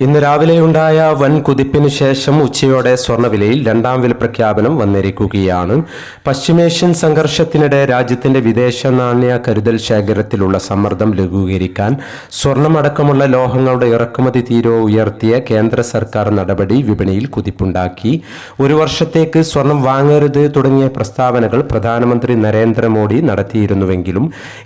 ഇന്ന് രാവിലെയുണ്ടായ വൻ കുതിപ്പിന് ശേഷം ഉച്ചയോടെ സ്വർണ്ണവിലയിൽ രണ്ടാം വില പ്രഖ്യാപനം വന്നിരിക്കുകയാണ്. പശ്ചിമേഷ്യൻ സംഘർഷത്തിനിടെ രാജ്യത്തിന്റെ വിദേശ നാണ്യ കരുതൽ ശേഖരത്തിലുള്ള സമ്മർദ്ദം ലഘൂകരിക്കാൻ സ്വർണ്ണമടക്കമുള്ള ലോഹങ്ങളുടെ ഇറക്കുമതി തീരുവ ഉയർത്തിയ കേന്ദ്ര സർക്കാർ നടപടി വിപണിയിൽ കുതിപ്പുണ്ടാക്കി. ഒരു വർഷത്തേക്ക് സ്വർണം വാങ്ങരുത് തുടങ്ങിയ പ്രസ്താവനകൾ പ്രധാനമന്ത്രി നരേന്ദ്രമോദി നടത്തിയിരുന്നുവെങ്കിലും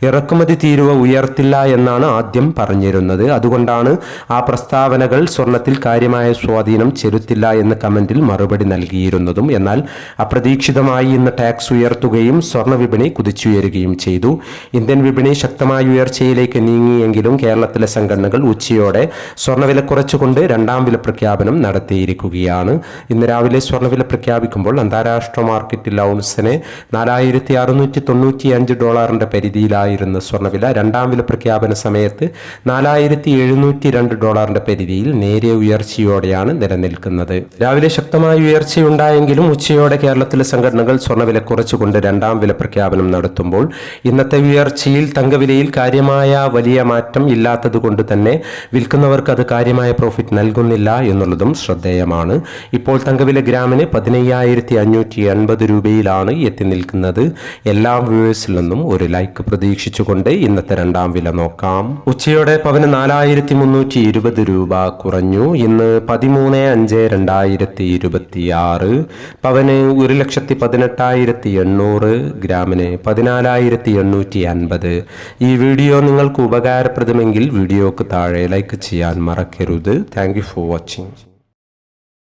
ഇറക്കുമതി തീരുവ ഉയർത്തില്ല എന്നാണ് ആദ്യം പറഞ്ഞിരുന്നത്. അതുകൊണ്ടാണ് ആ പ്രസ്താവനകൾ സ്വർണത്തിൽ കാര്യമായ സ്വാധീനം ചെലുത്തില്ല എന്ന് കമന്റിൽ മറുപടി നൽകിയിരുന്നതും. എന്നാൽ അപ്രതീക്ഷിതമായി ഇന്ന് ടാക്സ് ഉയർത്തുകയും സ്വർണ്ണ വിപണി കുതിച്ചുയരുകയും ചെയ്തു. ഇന്ത്യൻ വിപണി ശക്തമായ ഉയർച്ചയിലേക്ക് നീങ്ങിയെങ്കിലും കേരളത്തിലെ സംഘടനകൾ ഉച്ചയോടെ സ്വർണ്ണവില കുറച്ചുകൊണ്ട് രണ്ടാം വില പ്രഖ്യാപനം നടത്തിയിരിക്കുകയാണ്. ഇന്ന് രാവിലെ സ്വർണ്ണവില പ്രഖ്യാപിക്കുമ്പോൾ അന്താരാഷ്ട്ര മാർക്കറ്റിൽ ഔൺസിന് $4,695 പരിധിയിലായിരുന്ന സ്വർണ്ണവില രണ്ടാം വില പ്രഖ്യാപന സമയത്ത് $4,702 പരിധിയിൽ നേരിയ ഉയർച്ചയോടെയാണ് നിലനിൽക്കുന്നത്. രാവിലെ ശക്തമായ ഉയർച്ചയുണ്ടായെങ്കിലും ഉച്ചയോടെ കേരളത്തിലെ സംഘടനകൾ സ്വർണ്ണവില കുറച്ചുകൊണ്ട് രണ്ടാം വില പ്രഖ്യാപനം നടത്തുമ്പോൾ ഇന്നത്തെ ഉയർച്ചയിൽ തങ്കവിലയിൽ കാര്യമായ വലിയ മാറ്റം ഇല്ലാത്തതുകൊണ്ട് തന്നെ വിൽക്കുന്നവർക്ക് അത് കാര്യമായ പ്രോഫിറ്റ് നൽകുന്നില്ല എന്നുള്ളതും ശ്രദ്ധേയമാണ്. ഇപ്പോൾ തങ്കവില ഗ്രാമിന് 15,580 രൂപയിലാണ് എത്തി നിൽക്കുന്നത്. എല്ലാ വ്യൂവേഴ്സിൽ നിന്നും ഒരു ലൈക്ക് പ്രതീക്ഷിച്ചുകൊണ്ട് ഇന്നത്തെ രണ്ടാം വില നോക്കാം. ഉച്ചയോടെ പവന് 4,320 രൂപ കുറഞ്ഞു. ഇന്ന് 13/5/2026 പവന് 1,18,800, ഗ്രാമിന് 14,850. ഈ വീഡിയോ നിങ്ങൾക്ക് ഉപകാരപ്രദമെങ്കിൽ വീഡിയോക്ക് താഴെ ലൈക്ക് ചെയ്യാൻ മറക്കരുത്. Thank you for watching.